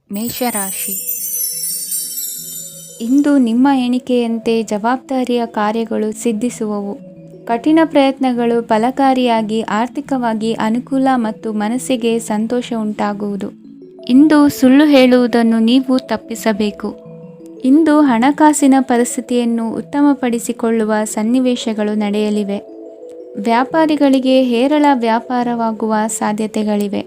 ಮೇಷರಾಶಿ. ಇಂದು ನಿಮ್ಮ ಎಣಿಕೆಯಂತೆ ಜವಾಬ್ದಾರಿಯ ಕಾರ್ಯಗಳು ಸಿದ್ಧಿಸುವವು. ಕಠಿಣ ಪ್ರಯತ್ನಗಳು ಫಲಕಾರಿಯಾಗಿ ಆರ್ಥಿಕವಾಗಿ ಅನುಕೂಲ ಮತ್ತು ಮನಸ್ಸಿಗೆ ಸಂತೋಷ ಉಂಟಾಗುವುದು. ಇಂದು ಸುಳ್ಳು ಹೇಳುವುದನ್ನು ನೀವು ತಪ್ಪಿಸಬೇಕು. ಇಂದು ಹಣಕಾಸಿನ ಪರಿಸ್ಥಿತಿಯನ್ನು ಉತ್ತಮಪಡಿಸಿಕೊಳ್ಳುವ ಸನ್ನಿವೇಶಗಳು ನಡೆಯಲಿವೆ. ವ್ಯಾಪಾರಿಗಳಿಗೆ ಹೇರಳ ವ್ಯಾಪಾರವಾಗುವ ಸಾಧ್ಯತೆಗಳಿವೆ.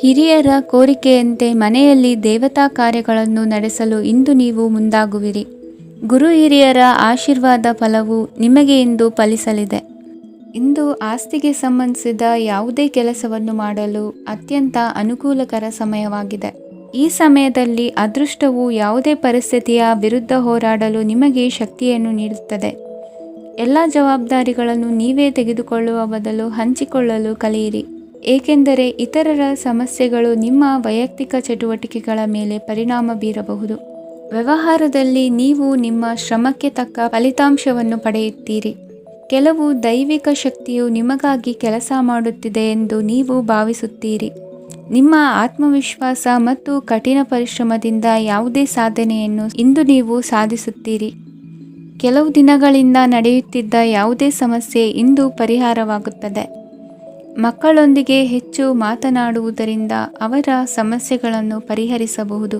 ಹಿರಿಯರ ಕೋರಿಕೆಯಂತೆ ಮನೆಯಲ್ಲಿ ದೇವತಾ ಕಾರ್ಯಗಳನ್ನು ನಡೆಸಲು ಇಂದು ನೀವು ಮುಂದಾಗುವಿರಿ. ಗುರು ಹಿರಿಯರ ಆಶೀರ್ವಾದ ಫಲವು ನಿಮಗೆ ಇಂದು ಫಲಿಸಲಿದೆ. ಇಂದು ಆಸ್ತಿಗೆ ಸಂಬಂಧಿಸಿದ ಯಾವುದೇ ಕೆಲಸವನ್ನು ಮಾಡಲು ಅತ್ಯಂತ ಅನುಕೂಲಕರ ಸಮಯವಾಗಿದೆ. ಈ ಸಮಯದಲ್ಲಿ ಅದೃಷ್ಟವು ಯಾವುದೇ ಪರಿಸ್ಥಿತಿಯ ವಿರುದ್ಧ ಹೋರಾಡಲು ನಿಮಗೆ ಶಕ್ತಿಯನ್ನು ನೀಡುತ್ತದೆ. ಎಲ್ಲ ಜವಾಬ್ದಾರಿಗಳನ್ನು ನೀವೇ ತೆಗೆದುಕೊಳ್ಳುವ ಬದಲು ಹಂಚಿಕೊಳ್ಳಲು ಕಲಿಯಿರಿ, ಏಕೆಂದರೆ ಇತರರ ಸಮಸ್ಯೆಗಳು ನಿಮ್ಮ ವೈಯಕ್ತಿಕ ಚಟುವಟಿಕೆಗಳ ಮೇಲೆ ಪರಿಣಾಮ ಬೀರಬಹುದು. ವ್ಯವಹಾರದಲ್ಲಿ ನೀವು ನಿಮ್ಮ ಶ್ರಮಕ್ಕೆ ತಕ್ಕ ಫಲಿತಾಂಶವನ್ನು ಪಡೆಯುತ್ತೀರಿ. ಕೆಲವು ದೈವಿಕ ಶಕ್ತಿಯು ನಿಮಗಾಗಿ ಕೆಲಸ ಮಾಡುತ್ತಿದೆ ಎಂದು ನೀವು ಭಾವಿಸುತ್ತೀರಿ. ನಿಮ್ಮ ಆತ್ಮವಿಶ್ವಾಸ ಮತ್ತು ಕಠಿಣ ಪರಿಶ್ರಮದಿಂದ ಯಾವುದೇ ಸಾಧನೆಯನ್ನು ಇಂದು ನೀವು ಸಾಧಿಸುತ್ತೀರಿ. ಕೆಲವು ದಿನಗಳಿಂದ ನಡೆಯುತ್ತಿದ್ದ ಯಾವುದೇ ಸಮಸ್ಯೆ ಇಂದು ಪರಿಹಾರವಾಗುತ್ತದೆ. ಮಕ್ಕಳೊಂದಿಗೆ ಹೆಚ್ಚು ಮಾತನಾಡುವುದರಿಂದ ಅವರ ಸಮಸ್ಯೆಗಳನ್ನು ಪರಿಹರಿಸಬಹುದು.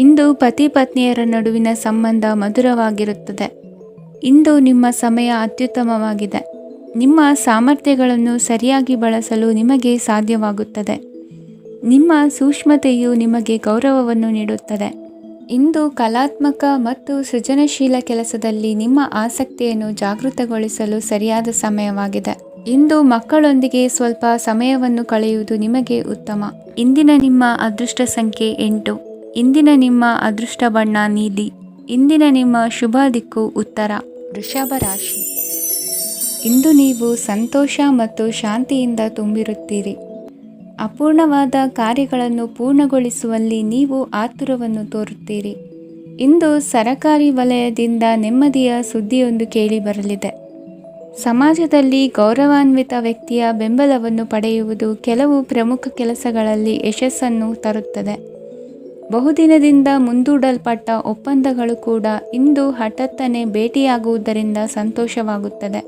ಇಂದು ಪತಿ ಪತ್ನಿಯರ ನಡುವಿನ ಸಂಬಂಧ ಮಧುರವಾಗಿರುತ್ತದೆ. ಇಂದು ನಿಮ್ಮ ಸಮಯ ಅತ್ಯುತ್ತಮವಾಗಿದೆ. ನಿಮ್ಮ ಸಾಮರ್ಥ್ಯಗಳನ್ನು ಸರಿಯಾಗಿ ಬಳಸಲು ನಿಮಗೆ ಸಾಧ್ಯವಾಗುತ್ತದೆ. ನಿಮ್ಮ ಸೂಕ್ಷ್ಮತೆಯು ನಿಮಗೆ ಗೌರವವನ್ನು ನೀಡುತ್ತದೆ. ಇಂದು ಕಲಾತ್ಮಕ ಮತ್ತು ಸೃಜನಶೀಲ ಕೆಲಸದಲ್ಲಿ ನಿಮ್ಮ ಆಸಕ್ತಿಯನ್ನು ಜಾಗೃತಗೊಳಿಸಲು ಸರಿಯಾದ ಸಮಯವಾಗಿದೆ. ಇಂದು ಮಕ್ಕಳೊಂದಿಗೆ ಸ್ವಲ್ಪ ಸಮಯವನ್ನು ಕಳೆಯುವುದು ನಿಮಗೆ ಉತ್ತಮ. ಇಂದಿನ ನಿಮ್ಮ ಅದೃಷ್ಟ ಸಂಖ್ಯೆ 8. ಇಂದಿನ ನಿಮ್ಮ ಅದೃಷ್ಟ ಬಣ್ಣ ನೀಲಿ. ಇಂದಿನ ನಿಮ್ಮ ಶುಭ ದಿಕ್ಕು ಉತ್ತರ. ವೃಷಭ ರಾಶಿ. ಇಂದು ನೀವು ಸಂತೋಷ ಮತ್ತು ಶಾಂತಿಯಿಂದ ತುಂಬಿರುತ್ತೀರಿ. ಅಪೂರ್ಣವಾದ ಕಾರ್ಯಗಳನ್ನು ಪೂರ್ಣಗೊಳಿಸುವಲ್ಲಿ ನೀವು ಆತುರವನ್ನು ತೋರುತ್ತೀರಿ. ಇಂದು ಸರಕಾರಿ ವಲಯದಿಂದ ನೆಮ್ಮದಿಯ ಸುದ್ದಿಯೊಂದು ಕೇಳಿಬರಲಿದೆ. ಸಮಾಜದಲ್ಲಿ ಗೌರವಾನ್ವಿತ ವ್ಯಕ್ತಿಯ ಬೆಂಬಲವನ್ನು ಪಡೆಯುವುದು ಕೆಲವು ಪ್ರಮುಖ ಕೆಲಸಗಳಲ್ಲಿ ಯಶಸ್ಸನ್ನು ತರುತ್ತದೆ. ಬಹುದಿನದಿಂದ ಮುಂದೂಡಲ್ಪಟ್ಟ ಒಪ್ಪಂದಗಳು ಕೂಡ ಇಂದು ಹಠಾತ್ತನೆ ಭೇಟಿಯಾಗುವುದರಿಂದ ಸಂತೋಷವಾಗುತ್ತದೆ.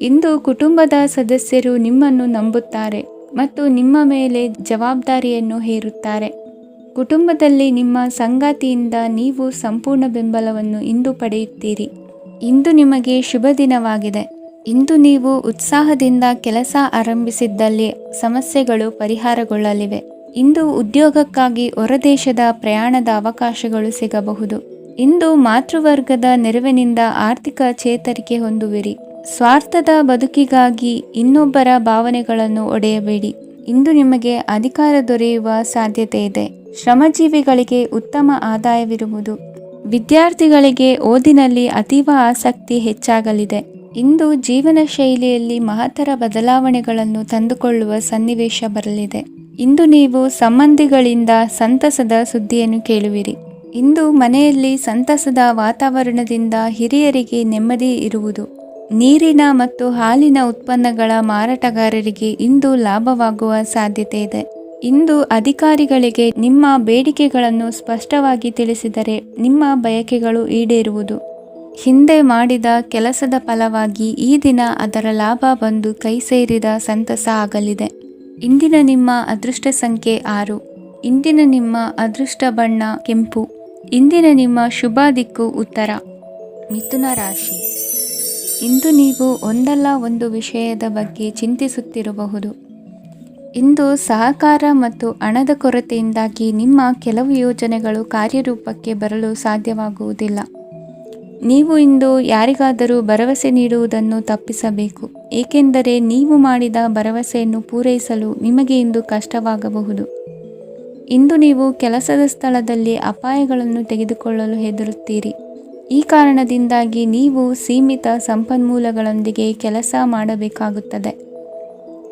ಇಂದು ಕುಟುಂಬದ ಸದಸ್ಯರು ನಿಮ್ಮನ್ನು ನಂಬುತ್ತಾರೆ ಮತ್ತು ನಿಮ್ಮ ಮೇಲೆ ಜವಾಬ್ದಾರಿಯನ್ನು ಹೇರುತ್ತಾರೆ. ಕುಟುಂಬದಲ್ಲಿ ನಿಮ್ಮ ಸಂಗಾತಿಯಿಂದ ನೀವು ಸಂಪೂರ್ಣ ಬೆಂಬಲವನ್ನು ಇಂದು ಪಡೆಯುತ್ತೀರಿ. ಇಂದು ನಿಮಗೆ ಶುಭ ದಿನವಾಗಿದೆ. ಇಂದು ನೀವು ಉತ್ಸಾಹದಿಂದ ಕೆಲಸ ಆರಂಭಿಸಿದ್ದಲ್ಲಿ ಸಮಸ್ಯೆಗಳು ಪರಿಹಾರಗೊಳ್ಳಲಿವೆ. ಇಂದು ಉದ್ಯೋಗಕ್ಕಾಗಿ ಹೊರದೇಶದ ಪ್ರಯಾಣದ ಅವಕಾಶಗಳು ಸಿಗಬಹುದು. ಇಂದು ಮಾತೃವರ್ಗದ ನೆರವಿನಿಂದ ಆರ್ಥಿಕ ಚೇತರಿಕೆ ಹೊಂದುವಿರಿ. ಸ್ವಾರ್ಥದ ಬದುಕಿಗಾಗಿ ಇನ್ನೊಬ್ಬರ ಭಾವನೆಗಳನ್ನು ಒಡೆಯಬೇಡಿ. ಇಂದು ನಿಮಗೆ ಅಧಿಕಾರ ದೊರೆಯುವ ಸಾಧ್ಯತೆ ಇದೆ. ಶ್ರಮಜೀವಿಗಳಿಗೆ ಉತ್ತಮ ಆದಾಯವಿರುವುದು. ವಿದ್ಯಾರ್ಥಿಗಳಿಗೆ ಓದಿನಲ್ಲಿ ಅತೀವ ಆಸಕ್ತಿ ಹೆಚ್ಚಾಗಲಿದೆ. ಇಂದು ಜೀವನ ಶೈಲಿಯಲ್ಲಿ ಮಹತ್ತರ ಬದಲಾವಣೆಗಳನ್ನು ತಂದುಕೊಳ್ಳುವ ಸನ್ನಿವೇಶ ಬರಲಿದೆ. ಇಂದು ನೀವು ಸಂಬಂಧಿಗಳಿಂದ ಸಂತಸದ ಸುದ್ದಿಯನ್ನು ಕೇಳುವಿರಿ. ಇಂದು ಮನೆಯಲ್ಲಿ ಸಂತಸದ ವಾತಾವರಣದಿಂದ ಹಿರಿಯರಿಗೆ ನೆಮ್ಮದಿ ಇರುವುದು. ನೀರಿನ ಮತ್ತು ಹಾಲಿನ ಉತ್ಪನ್ನಗಳ ಮಾರಾಟಗಾರರಿಗೆ ಇಂದು ಲಾಭವಾಗುವ ಸಾಧ್ಯತೆ ಇದೆ. ಇಂದು ಅಧಿಕಾರಿಗಳಿಗೆ ನಿಮ್ಮ ಬೇಡಿಕೆಗಳನ್ನು ಸ್ಪಷ್ಟವಾಗಿ ತಿಳಿಸಿದರೆ ನಿಮ್ಮ ಬಯಕೆಗಳು ಈಡೇರುವುದು. ಹಿಂದೆ ಮಾಡಿದ ಕೆಲಸದ ಫಲವಾಗಿ ಈ ದಿನ ಅದರ ಲಾಭ ಬಂದು ಕೈ ಸೇರಿದ ಸಂತಸ ಆಗಲಿದೆ. ಇಂದಿನ ನಿಮ್ಮ ಅದೃಷ್ಟ ಸಂಖ್ಯೆ 6. ಇಂದಿನ ನಿಮ್ಮ ಅದೃಷ್ಟ ಬಣ್ಣ ಕೆಂಪು. ಇಂದಿನ ನಿಮ್ಮ ಶುಭ ದಿಕ್ಕು ಉತ್ತರ. ಮಿಥುನ ರಾಶಿ. ಇಂದು ನೀವು ಒಂದಲ್ಲ ಒಂದು ವಿಷಯದ ಬಗ್ಗೆ ಚಿಂತಿಸುತ್ತಿರಬಹುದು. ಇಂದು ಸಹಕಾರ ಮತ್ತು ಹಣದ ಕೊರತೆಯಿಂದಾಗಿ ನಿಮ್ಮ ಕೆಲವು ಯೋಜನೆಗಳು ಕಾರ್ಯರೂಪಕ್ಕೆ ಬರಲು ಸಾಧ್ಯವಾಗುವುದಿಲ್ಲ. ನೀವು ಇಂದು ಯಾರಿಗಾದರೂ ಭರವಸೆ ನೀಡುವುದನ್ನು ತಪ್ಪಿಸಬೇಕು, ಏಕೆಂದರೆ ನೀವು ಮಾಡಿದ ಭರವಸೆಯನ್ನು ಪೂರೈಸಲು ನಿಮಗೆ ಇಂದು ಕಷ್ಟವಾಗಬಹುದು. ಇಂದು ನೀವು ಕೆಲಸದ ಸ್ಥಳದಲ್ಲಿ ಅಪಾಯಗಳನ್ನು ತೆಗೆದುಕೊಳ್ಳಲು ಹೆದರುತ್ತೀರಿ. ಈ ಕಾರಣದಿಂದಾಗಿ ನೀವು ಸೀಮಿತ ಸಂಪನ್ಮೂಲಗಳೊಂದಿಗೆ ಕೆಲಸ ಮಾಡಬೇಕಾಗುತ್ತದೆ.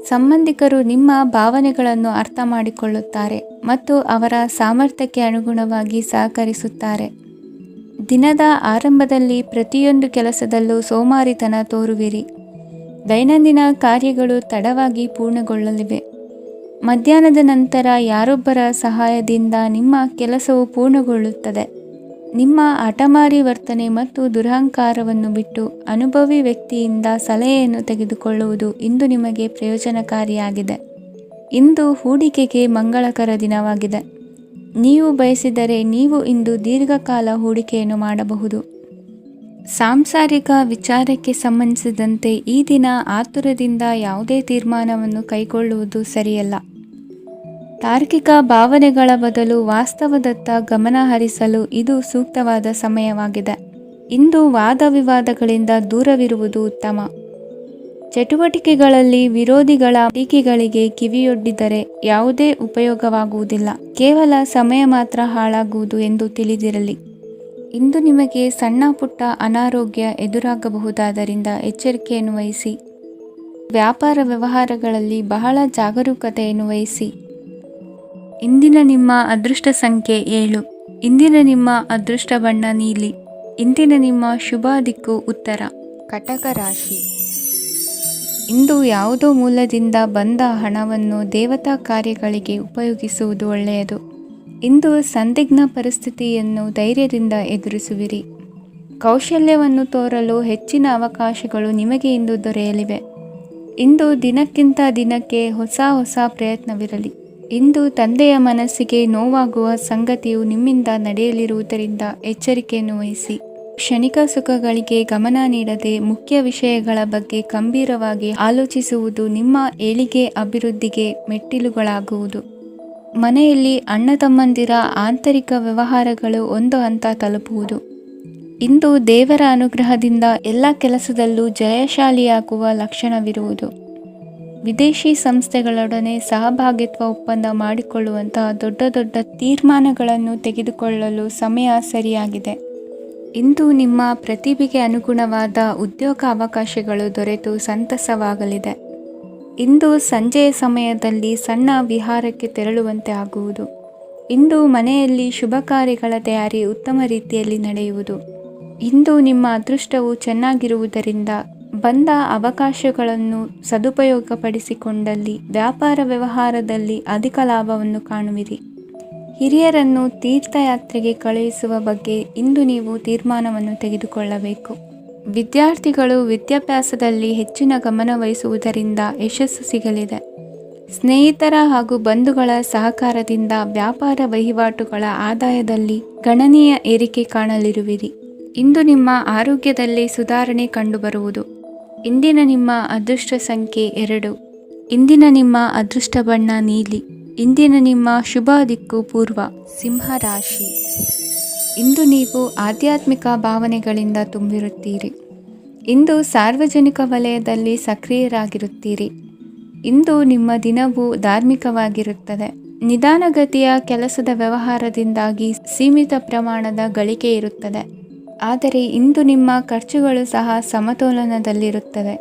ಸಂಬಂಧಿಕರು ನಿಮ್ಮ ಭಾವನೆಗಳನ್ನು ಅರ್ಥ ಮಾಡಿಕೊಳ್ಳುತ್ತಾರೆ ಮತ್ತು ಅವರ ಸಾಮರ್ಥ್ಯಕ್ಕೆ ಅನುಗುಣವಾಗಿ ಸಹಕರಿಸುತ್ತಾರೆ. ದಿನದ ಆರಂಭದಲ್ಲಿ ಪ್ರತಿಯೊಂದು ಕೆಲಸದಲ್ಲೂ ಸೋಮಾರಿತನ ತೋರುವಿರಿ. ದೈನಂದಿನ ಕಾರ್ಯಗಳು ತಡವಾಗಿ ಪೂರ್ಣಗೊಳ್ಳಲಿವೆ. ಮಧ್ಯಾಹ್ನದ ನಂತರ ಯಾರೊಬ್ಬರ ಸಹಾಯದಿಂದ ನಿಮ್ಮ ಕೆಲಸವು ಪೂರ್ಣಗೊಳ್ಳುತ್ತದೆ. ನಿಮ್ಮ ಹಠಮಾರಿ ವರ್ತನೆ ಮತ್ತು ದುರಹಂಕಾರವನ್ನು ಬಿಟ್ಟು ಅನುಭವಿ ವ್ಯಕ್ತಿಯಿಂದ ಸಲಹೆಯನ್ನು ತೆಗೆದುಕೊಳ್ಳುವುದು ಇಂದು ನಿಮಗೆ ಪ್ರಯೋಜನಕಾರಿಯಾಗಿದೆ. ಇಂದು ಹೂಡಿಕೆಗೆ ಮಂಗಳಕರ ದಿನವಾಗಿದೆ. ನೀವು ಬಯಸಿದರೆ ನೀವು ಇಂದು ದೀರ್ಘಕಾಲ ಹೂಡಿಕೆಯನ್ನು ಮಾಡಬಹುದು. ಸಾಂಸಾರಿಕ ವಿಚಾರಕ್ಕೆ ಸಂಬಂಧಿಸಿದಂತೆ ಈ ದಿನ ಆತುರದಿಂದ ಯಾವುದೇ ತೀರ್ಮಾನವನ್ನು ಕೈಗೊಳ್ಳುವುದು ಸರಿಯಲ್ಲ. ತಾರ್ಕಿಕ ಭಾವನೆಗಳ ಬದಲು ವಾಸ್ತವದತ್ತ ಗಮನ ಹರಿಸಲು ಇದು ಸೂಕ್ತವಾದ ಸಮಯವಾಗಿದೆ. ಇಂದು ವಾದ ವಿವಾದಗಳಿಂದ ದೂರವಿರುವುದು ಉತ್ತಮ. ಚಟುವಟಿಕೆಗಳಲ್ಲಿ ವಿರೋಧಿಗಳ ಟೀಕೆಗಳಿಗೆ ಕಿವಿಯೊಡ್ಡಿದರೆ ಯಾವುದೇ ಉಪಯೋಗವಾಗುವುದಿಲ್ಲ. ಕೇವಲ ಸಮಯ ಮಾತ್ರ ಹಾಳಾಗುವುದು ಎಂದು ತಿಳಿದಿರಲಿ. ಇಂದು ನಿಮಗೆ ಸಣ್ಣ ಪುಟ್ಟ ಅನಾರೋಗ್ಯ ಎದುರಾಗಬಹುದಾದ್ದರಿಂದ ಎಚ್ಚರಿಕೆಯನ್ನು ವಹಿಸಿ. ವ್ಯಾಪಾರ ವ್ಯವಹಾರಗಳಲ್ಲಿ ಬಹಳ ಜಾಗರೂಕತೆಯನ್ನು ವಹಿಸಿ. ಇಂದಿನ ನಿಮ್ಮ ಅದೃಷ್ಟ ಸಂಖ್ಯೆ 7. ಇಂದಿನ ನಿಮ್ಮ ಅದೃಷ್ಟ ಬಣ್ಣ ನೀಲಿ. ಇಂದಿನ ನಿಮ್ಮ ಶುಭ ದಿಕ್ಕು ಉತ್ತರ. ಕಟಕ ರಾಶಿ. ಇಂದು ಯಾವುದೋ ಮೂಲದಿಂದ ಬಂದ ಹಣವನ್ನು ದೇವತಾ ಕಾರ್ಯಗಳಿಗೆ ಉಪಯೋಗಿಸುವುದು ಒಳ್ಳೆಯದು. ಇಂದು ಸಂದಿಗ್ಧ ಪರಿಸ್ಥಿತಿಯನ್ನು ಧೈರ್ಯದಿಂದ ಎದುರಿಸುವಿರಿ. ಕೌಶಲ್ಯವನ್ನು ತೋರಲು ಹೆಚ್ಚಿನ ಅವಕಾಶಗಳು ನಿಮಗೆ ಇಂದು ದೊರೆಯಲಿವೆ. ಇಂದು ದಿನಕ್ಕಿಂತ ದಿನಕ್ಕೆ ಹೊಸ ಪ್ರಯತ್ನವಿರಲಿ. ಇಂದು ತಂದೆಯ ಮನಸ್ಸಿಗೆ ನೋವಾಗುವ ಸಂಗತಿಯು ನಿಮ್ಮಿಂದ ನಡೆಯಲಿರುವುದರಿಂದ ಎಚ್ಚರಿಕೆಯನ್ನು ವಹಿಸಿ. ಕ್ಷಣಿಕ ಸುಖಗಳಿಗೆ ಗಮನ ನೀಡದೆ ಮುಖ್ಯ ವಿಷಯಗಳ ಬಗ್ಗೆ ಗಂಭೀರವಾಗಿ ಆಲೋಚಿಸುವುದು ನಿಮ್ಮ ಏಳಿಗೆ ಅಭಿವೃದ್ಧಿಗೆ ಮೆಟ್ಟಿಲುಗಳಾಗುವುದು. ಮನೆಯಲ್ಲಿ ಅಣ್ಣ ತಮ್ಮಂದಿರ ಆಂತರಿಕ ವ್ಯವಹಾರಗಳು ಒಂದು ಹಂತ ತಲುಪುವುದು. ಇಂದು ದೇವರ ಅನುಗ್ರಹದಿಂದ ಎಲ್ಲ ಕೆಲಸದಲ್ಲೂ ಜಯಶಾಲಿಯಾಗುವ ಲಕ್ಷಣವಿರುವುದು. ವಿದೇಶಿ ಸಂಸ್ಥೆಗಳೊಡನೆ ಸಹಭಾಗಿತ್ವ ಒಪ್ಪಂದ ಮಾಡಿಕೊಳ್ಳುವಂತಹ ದೊಡ್ಡ ತೀರ್ಮಾನಗಳನ್ನು ತೆಗೆದುಕೊಳ್ಳಲು ಸಮಯ ಸರಿಯಾಗಿದೆ. ಇಂದು ನಿಮ್ಮ ಪ್ರತಿಭೆಗೆ ಅನುಗುಣವಾದ ಉದ್ಯೋಗ ಅವಕಾಶಗಳು ದೊರೆತು ಸಂತಸವಾಗಲಿದೆ. ಇಂದು ಸಂಜೆಯ ಸಮಯದಲ್ಲಿ ಸಣ್ಣ ವಿಹಾರಕ್ಕೆ ತೆರಳುವಂತೆ ಆಗುವುದು. ಇಂದು ಮನೆಯಲ್ಲಿ ಶುಭ ಕಾರ್ಯಗಳ ತಯಾರಿ ಉತ್ತಮ ರೀತಿಯಲ್ಲಿ ನಡೆಯುವುದು. ಇಂದು ನಿಮ್ಮ ಅದೃಷ್ಟವು ಚೆನ್ನಾಗಿರುವುದರಿಂದ ಬಂದ ಅವಕಾಶಗಳನ್ನು ಸದುಪಯೋಗಪಡಿಸಿಕೊಂಡಲ್ಲಿ ವ್ಯಾಪಾರ ವ್ಯವಹಾರದಲ್ಲಿ ಅಧಿಕ ಲಾಭವನ್ನು ಕಾಣುವಿರಿ. ಹಿರಿಯರನ್ನು ತೀರ್ಥಯಾತ್ರೆಗೆ ಕಳುಹಿಸುವ ಬಗ್ಗೆ ಇಂದು ನೀವು ತೀರ್ಮಾನವನ್ನು ತೆಗೆದುಕೊಳ್ಳಬೇಕು. ವಿದ್ಯಾರ್ಥಿಗಳು ವಿದ್ಯಾಭ್ಯಾಸದಲ್ಲಿ ಹೆಚ್ಚಿನ ಗಮನ ವಹಿಸುವುದರಿಂದ ಯಶಸ್ಸು ಸಿಗಲಿದೆ. ಸ್ನೇಹಿತರ ಹಾಗೂ ಬಂಧುಗಳ ಸಹಕಾರದಿಂದ ವ್ಯಾಪಾರ ವಹಿವಾಟುಗಳ ಆದಾಯದಲ್ಲಿ ಗಣನೀಯ ಏರಿಕೆ ಕಾಣಲಿರುವಿರಿ. ಇಂದು ನಿಮ್ಮ ಆರೋಗ್ಯದಲ್ಲಿ ಸುಧಾರಣೆ ಕಂಡುಬರುವುದು. ಇಂದಿನ ನಿಮ್ಮ ಅದೃಷ್ಟ ಸಂಖ್ಯೆ 2. ಇಂದಿನ ನಿಮ್ಮ ಅದೃಷ್ಟ ಬಣ್ಣ ನೀಲಿ. ಇಂದಿನ ನಿಮ್ಮ ಶುಭ ದಿಕ್ಕು ಪೂರ್ವ. ಸಿಂಹ ರಾಶಿ. ಇಂದು ನೀವು ಆಧ್ಯಾತ್ಮಿಕ ಭಾವನೆಗಳಿಂದ ತುಂಬಿರುತ್ತೀರಿ. ಇಂದು ಸಾರ್ವಜನಿಕ ವಲಯದಲ್ಲಿ ಸಕ್ರಿಯರಾಗಿರುತ್ತೀರಿ. ಇಂದು ನಿಮ್ಮ ದಿನವು ಧಾರ್ಮಿಕವಾಗಿರುತ್ತದೆ. ನಿಧಾನಗತಿಯ ಕೆಲಸದ ವ್ಯವಹಾರದಿಂದಾಗಿ ಸೀಮಿತ ಪ್ರಮಾಣದ ಗಳಿಕೆ ಇರುತ್ತದೆ. ಆದರೆ ಇಂದು ನಿಮ್ಮ ಖರ್ಚುಗಳು ಸಹ ಸಮತೋಲನದಲ್ಲಿರುತ್ತವೆ.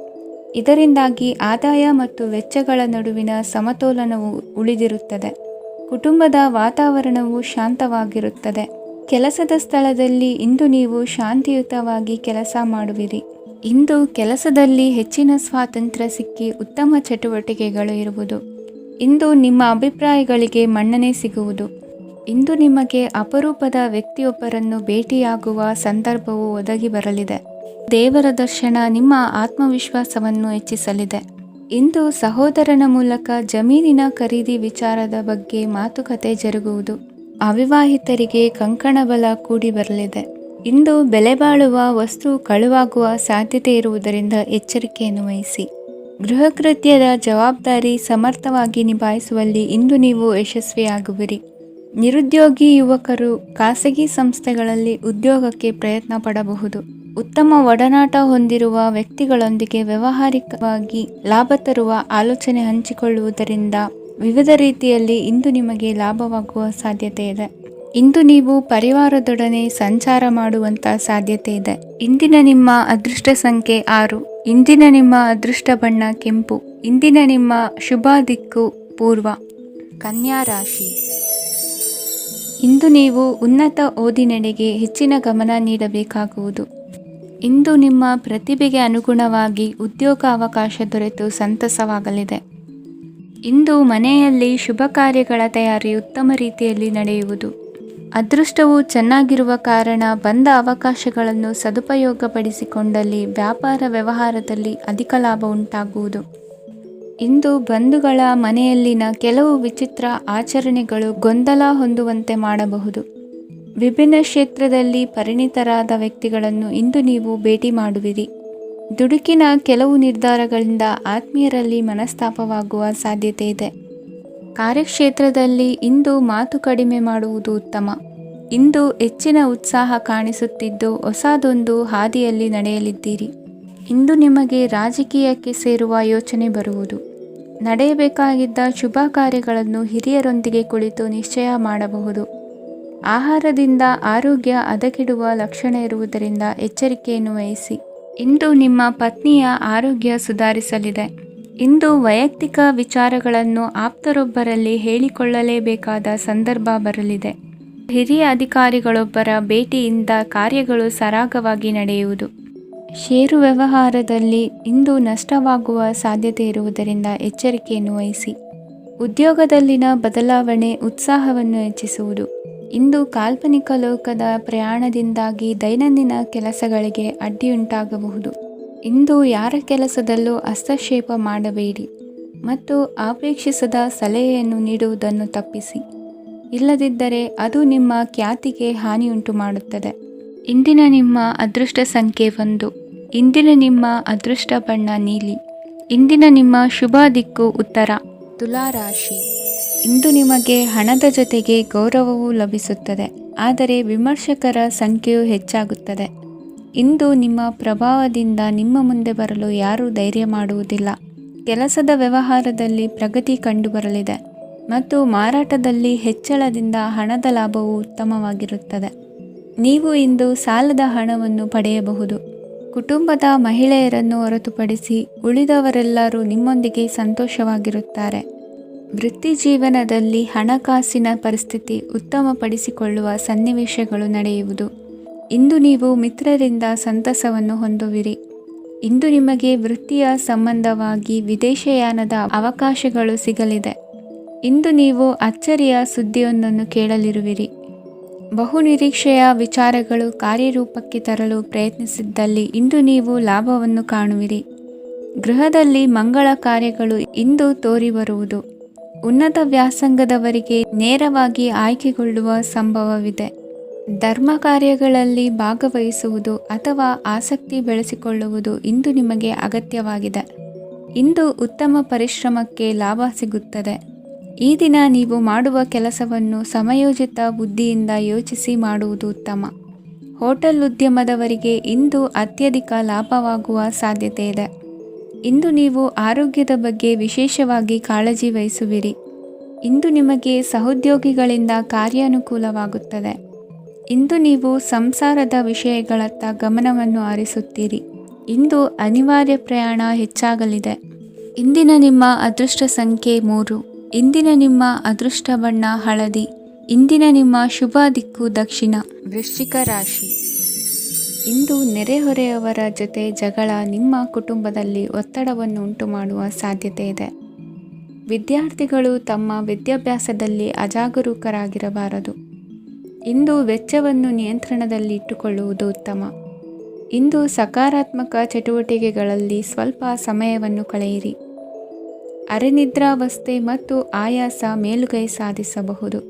ಇದರಿಂದಾಗಿ ಆದಾಯ ಮತ್ತು ವೆಚ್ಚಗಳ ನಡುವಿನ ಸಮತೋಲನವು ಉಳಿದಿರುತ್ತದೆ. ಕುಟುಂಬದ ವಾತಾವರಣವು ಶಾಂತವಾಗಿರುತ್ತದೆ. ಕೆಲಸದ ಸ್ಥಳದಲ್ಲಿ ಇಂದು ನೀವು ಶಾಂತಿಯುತವಾಗಿ ಕೆಲಸ ಮಾಡುವಿರಿ. ಇಂದು ಕೆಲಸದಲ್ಲಿ ಹೆಚ್ಚಿನ ಸ್ವಾತಂತ್ರ್ಯ ಸಿಕ್ಕಿ ಉತ್ತಮ ಚಟುವಟಿಕೆಗಳು ಇರುವುದು. ಇಂದು ನಿಮ್ಮ ಅಭಿಪ್ರಾಯಗಳಿಗೆ ಮನ್ನಣೆ ಸಿಗುವುದು. ಇಂದು ನಿಮಗೆ ಅಪರೂಪದ ವ್ಯಕ್ತಿಯೊಬ್ಬರನ್ನು ಭೇಟಿಯಾಗುವ ಸಂದರ್ಭವು ಒದಗಿ ಬರಲಿದೆ. ದೇವರ ದರ್ಶನ ನಿಮ್ಮ ಆತ್ಮವಿಶ್ವಾಸವನ್ನು ಹೆಚ್ಚಿಸಲಿದೆ. ಇಂದು ಸಹೋದರನ ಮೂಲಕ ಜಮೀನಿನ ಖರೀದಿ ವಿಚಾರದ ಬಗ್ಗೆ ಮಾತುಕತೆ ಜರುಗುವುದು. ಅವಿವಾಹಿತರಿಗೆ ಕಂಕಣ ಬಲ ಕೂಡಿ ಬರಲಿದೆ. ಇಂದು ಬೆಲೆ ಬಾಳುವ ವಸ್ತು ಕಳುವಾಗುವ ಸಾಧ್ಯತೆ ಇರುವುದರಿಂದ ಎಚ್ಚರಿಕೆಯನ್ನು ವಹಿಸಿ. ಗೃಹ ಕೃತ್ಯದ ಜವಾಬ್ದಾರಿ ಸಮರ್ಥವಾಗಿ ನಿಭಾಯಿಸುವಲ್ಲಿ ಇಂದು ನೀವು ಯಶಸ್ವಿಯಾಗುವಿರಿ. ನಿರುದ್ಯೋಗಿ ಯುವಕರು ಖಾಸಗಿ ಸಂಸ್ಥೆಗಳಲ್ಲಿ ಉದ್ಯೋಗಕ್ಕೆ ಪ್ರಯತ್ನ ಪಡಬಹುದು. ಉತ್ತಮ ಒಡನಾಟ ಹೊಂದಿರುವ ವ್ಯಕ್ತಿಗಳೊಂದಿಗೆ ವ್ಯಾವಹಾರಿಕವಾಗಿ ಲಾಭ ತರುವ ಆಲೋಚನೆ ಹಂಚಿಕೊಳ್ಳುವುದರಿಂದ ವಿವಿಧ ರೀತಿಯಲ್ಲಿ ಇಂದು ನಿಮಗೆ ಲಾಭವಾಗುವ ಸಾಧ್ಯತೆ ಇದೆ. ಇಂದು ನೀವು ಪರಿವಾರದೊಡನೆ ಸಂಚಾರ ಮಾಡುವಂಥ ಸಾಧ್ಯತೆ ಇದೆ. ಇಂದಿನ ನಿಮ್ಮ ಅದೃಷ್ಟ ಸಂಖ್ಯೆ 6. ಇಂದಿನ ನಿಮ್ಮ ಅದೃಷ್ಟ ಬಣ್ಣ ಕೆಂಪು. ಇಂದಿನ ನಿಮ್ಮ ಶುಭ ದಿಕ್ಕು ಪೂರ್ವ. ಕನ್ಯಾ ರಾಶಿ. ಇಂದು ನೀವು ಉನ್ನತ ಓದಿನೆಡೆಗೆ ಹೆಚ್ಚಿನ ಗಮನ ನೀಡಬೇಕಾಗುವುದು. ಇಂದು ನಿಮ್ಮ ಪ್ರತಿಭೆಗೆ ಅನುಗುಣವಾಗಿ ಉದ್ಯೋಗ ಅವಕಾಶ ದೊರೆತು ಸಂತಸವಾಗಲಿದೆ. ಇಂದು ಮನೆಯಲ್ಲಿ ಶುಭ ಕಾರ್ಯಗಳ ತಯಾರಿ ಉತ್ತಮ ರೀತಿಯಲ್ಲಿ ನಡೆಯುವುದು. ಅದೃಷ್ಟವು ಚೆನ್ನಾಗಿರುವ ಕಾರಣ ಬಂದ ಅವಕಾಶಗಳನ್ನು ಸದುಪಯೋಗಪಡಿಸಿಕೊಂಡಲ್ಲಿ ವ್ಯಾಪಾರ ವ್ಯವಹಾರದಲ್ಲಿ ಅಧಿಕ ಲಾಭ ಉಂಟಾಗುವುದು. ಇಂದು ಬಂಧುಗಳ ಮನೆಯಲ್ಲಿನ ಕೆಲವು ವಿಚಿತ್ರ ಆಚರಣೆಗಳು ಗೊಂದಲ ಹೊಂದುವಂತೆ ಮಾಡಬಹುದು. ವಿಭಿನ್ನ ಕ್ಷೇತ್ರದಲ್ಲಿ ಪರಿಣಿತರಾದ ವ್ಯಕ್ತಿಗಳನ್ನು ಇಂದು ನೀವು ಭೇಟಿ ಮಾಡುವಿರಿ. ದುಡುಕಿನ ಕೆಲವು ನಿರ್ಧಾರಗಳಿಂದ ಆತ್ಮೀಯರಲ್ಲಿ ಮನಸ್ತಾಪವಾಗುವ ಸಾಧ್ಯತೆ ಇದೆ. ಕಾರ್ಯಕ್ಷೇತ್ರದಲ್ಲಿ ಇಂದು ಮಾತು ಕಡಿಮೆ ಮಾಡುವುದು ಉತ್ತಮ. ಇಂದು ಹೆಚ್ಚಿನ ಉತ್ಸಾಹ ಕಾಣಿಸುತ್ತಿದ್ದು ಹೊಸದೊಂದು ಹಾದಿಯಲ್ಲಿ ನಡೆಯಲಿದ್ದೀರಿ. ಇಂದು ನಿಮಗೆ ರಾಜಕೀಯಕ್ಕೆ ಸೇರುವ ಯೋಚನೆ ಬರುವುದು. ನಡೆಯಬೇಕಾಗಿದ್ದ ಶುಭ ಕಾರ್ಯಗಳನ್ನು ಹಿರಿಯರೊಂದಿಗೆ ಕುಳಿತು ನಿಶ್ಚಯ ಮಾಡಬಹುದು. ಆಹಾರದಿಂದ ಆರೋಗ್ಯ ಹದಗೆಡುವ ಲಕ್ಷಣ ಇರುವುದರಿಂದ ಎಚ್ಚರಿಕೆಯನ್ನು ವಹಿಸಿ. ಇಂದು ನಿಮ್ಮ ಪತ್ನಿಯ ಆರೋಗ್ಯ ಸುಧಾರಿಸಲಿದೆ. ಇಂದು ವೈಯಕ್ತಿಕ ವಿಚಾರಗಳನ್ನು ಆಪ್ತರೊಬ್ಬರಲ್ಲಿ ಹೇಳಿಕೊಳ್ಳಲೇಬೇಕಾದ ಸಂದರ್ಭ ಬರಲಿದೆ. ಹಿರಿಯ ಅಧಿಕಾರಿಗಳೊಬ್ಬರ ಭೇಟಿಯಿಂದ ಕಾರ್ಯಗಳು ಸರಾಗವಾಗಿ ನಡೆಯುವುದು. ಷೇರು ವ್ಯವಹಾರದಲ್ಲಿ ಇಂದು ನಷ್ಟವಾಗುವ ಸಾಧ್ಯತೆ ಇರುವುದರಿಂದ ಎಚ್ಚರಿಕೆಯನ್ನು ವಹಿಸಿ. ಉದ್ಯೋಗದಲ್ಲಿನ ಬದಲಾವಣೆ ಉತ್ಸಾಹವನ್ನು ಹೆಚ್ಚಿಸುವುದು. ಇಂದು ಕಾಲ್ಪನಿಕ ಲೋಕದ ಪ್ರಯಾಣದಿಂದಾಗಿ ದೈನಂದಿನ ಕೆಲಸಗಳಿಗೆ ಅಡ್ಡಿಯುಂಟಾಗಬಹುದು. ಇಂದು ಯಾರ ಕೆಲಸದಲ್ಲೂ ಹಸ್ತಕ್ಷೇಪ ಮಾಡಬೇಡಿ ಮತ್ತು ಅಪೇಕ್ಷಿಸದ ಸಲಹೆಯನ್ನು ನೀಡುವುದನ್ನು ತಪ್ಪಿಸಿ. ಇಲ್ಲದಿದ್ದರೆ ಅದು ನಿಮ್ಮ ಖ್ಯಾತಿಗೆ ಹಾನಿಯುಂಟು ಮಾಡುತ್ತದೆ. ಇಂದಿನ ನಿಮ್ಮ ಅದೃಷ್ಟ ಸಂಖ್ಯೆ 1. ಇಂದಿನ ನಿಮ್ಮ ಅದೃಷ್ಟ ಬಣ್ಣ ನೀಲಿ. ಇಂದಿನ ನಿಮ್ಮ ಶುಭ ದಿಕ್ಕು ಉತ್ತರ. ತುಲಾ ರಾಶಿ. ಇಂದು ನಿಮಗೆ ಹಣದ ಜೊತೆಗೆ ಗೌರವವೂ ಲಭಿಸುತ್ತದೆ, ಆದರೆ ವಿಮರ್ಶಕರ ಸಂಖ್ಯೆಯು ಹೆಚ್ಚಾಗುತ್ತದೆ. ಇಂದು ನಿಮ್ಮ ಪ್ರಭಾವದಿಂದ ನಿಮ್ಮ ಮುಂದೆ ಬರಲು ಯಾರೂ ಧೈರ್ಯ ಮಾಡುವುದಿಲ್ಲ. ಕೆಲಸದ ವ್ಯವಹಾರದಲ್ಲಿ ಪ್ರಗತಿ ಕಂಡುಬರಲಿದೆ ಮತ್ತು ಮಾರಾಟದಲ್ಲಿ ಹೆಚ್ಚಳದಿಂದ ಹಣದ ಲಾಭವು ಉತ್ತಮವಾಗಿರುತ್ತದೆ. ನೀವು ಇಂದು ಸಾಲದ ಹಣವನ್ನು ಪಡೆಯಬಹುದು. ಕುಟುಂಬದ ಮಹಿಳೆಯರನ್ನು ಹೊರತುಪಡಿಸಿ ಉಳಿದವರೆಲ್ಲರೂ ನಿಮ್ಮೊಂದಿಗೆ ಸಂತೋಷವಾಗಿರುತ್ತಾರೆ. ವೃತ್ತಿ ಜೀವನದಲ್ಲಿ ಹಣಕಾಸಿನ ಪರಿಸ್ಥಿತಿ ಉತ್ತಮಪಡಿಸಿಕೊಳ್ಳುವ ಸನ್ನಿವೇಶಗಳು ನಡೆಯುವುದು. ಇಂದು ನೀವು ಮಿತ್ರರಿಂದ ಸಂತಸವನ್ನು ಹೊಂದುವಿರಿ. ಇಂದು ನಿಮಗೆ ವೃತ್ತಿಯ ಸಂಬಂಧವಾಗಿ ವಿದೇಶಯಾನದ ಅವಕಾಶಗಳು ಸಿಗಲಿದೆ. ಇಂದು ನೀವು ಅಚ್ಚರಿಯ ಸುದ್ದಿಯೊಂದನ್ನು ಕೇಳಲಿರುವಿರಿ. ಬಹುನಿರೀಕ್ಷೆಯ ವಿಚಾರಗಳು ಕಾರ್ಯರೂಪಕ್ಕೆ ತರಲು ಪ್ರಯತ್ನಿಸಿದ್ದಲ್ಲಿ ಇಂದು ನೀವು ಲಾಭವನ್ನು ಕಾಣುವಿರಿ. ಗೃಹದಲ್ಲಿ ಮಂಗಳ ಕಾರ್ಯಗಳು ಇಂದು ತೋರಿಬರುವುದು. ಉನ್ನತ ವ್ಯಾಸಂಗದವರಿಗೆ ನೇರವಾಗಿ ಆಯ್ಕೆಗೊಳ್ಳುವ ಸಂಭವವಿದೆ. ಧರ್ಮ ಕಾರ್ಯಗಳಲ್ಲಿ ಭಾಗವಹಿಸುವುದು ಅಥವಾ ಆಸಕ್ತಿ ಬೆಳೆಸಿಕೊಳ್ಳುವುದು ಇಂದು ನಿಮಗೆ ಅಗತ್ಯವಾಗಿದೆ. ಇಂದು ಉತ್ತಮ ಪರಿಶ್ರಮಕ್ಕೆ ಲಾಭ ಸಿಗುತ್ತದೆ. ಈ ದಿನ ನೀವು ಮಾಡುವ ಕೆಲಸವನ್ನು ಸಮಯೋಚಿತ ಬುದ್ಧಿಯಿಂದ ಯೋಚಿಸಿ ಮಾಡುವುದು ಉತ್ತಮ. ಹೋಟೆಲ್ ಉದ್ಯಮದವರಿಗೆ ಇಂದು ಅತ್ಯಧಿಕ ಲಾಭವಾಗುವ ಸಾಧ್ಯತೆ ಇದೆ. ಇಂದು ನೀವು ಆರೋಗ್ಯದ ಬಗ್ಗೆ ವಿಶೇಷವಾಗಿ ಕಾಳಜಿ ವಹಿಸುವಿರಿ. ಇಂದು ನಿಮಗೆ ಸಹೋದ್ಯೋಗಿಗಳಿಂದ ಕಾರ್ಯಾನುಕೂಲವಾಗುತ್ತದೆ. ಇಂದು ನೀವು ಸಂಸಾರದ ವಿಷಯಗಳತ್ತ ಗಮನವನ್ನು ಹರಿಸುತ್ತೀರಿ. ಇಂದು ಅನಿವಾರ್ಯ ಪ್ರಯಾಣ ಹೆಚ್ಚಾಗಲಿದೆ. ಇಂದಿನ ನಿಮ್ಮ ಅದೃಷ್ಟ ಸಂಖ್ಯೆ 3. ಇಂದಿನ ನಿಮ್ಮ ಅದೃಷ್ಟ ಬಣ್ಣ ಹಳದಿ. ಇಂದಿನ ನಿಮ್ಮ ಶುಭ ದಿಕ್ಕು ದಕ್ಷಿಣ. ವೃಶ್ಚಿಕ ರಾಶಿ. ಇಂದು ನೆರೆಹೊರೆಯವರ ಜೊತೆ ಜಗಳ ನಿಮ್ಮ ಕುಟುಂಬದಲ್ಲಿ ಒತ್ತಡವನ್ನು ಉಂಟುಮಾಡುವ ಸಾಧ್ಯತೆ ಇದೆ. ವಿದ್ಯಾರ್ಥಿಗಳು ತಮ್ಮ ವಿದ್ಯಾಭ್ಯಾಸದಲ್ಲಿ ಅಜಾಗರೂಕರಾಗಿರಬಾರದು. ಇಂದು ವೆಚ್ಚವನ್ನು ನಿಯಂತ್ರಣದಲ್ಲಿ ಇಟ್ಟುಕೊಳ್ಳುವುದು ಉತ್ತಮ. ಇಂದು ಸಕಾರಾತ್ಮಕ ಚಟುವಟಿಕೆಗಳಲ್ಲಿ ಸ್ವಲ್ಪ ಸಮಯವನ್ನು ಕಳೆಯಿರಿ. ಅರೆನಿದ್ರಾವಸ್ಥೆ ಮತ್ತು ಆಯಾಸ ಮೇಲುಗೈ ಸಾಧಿಸಬಹುದು.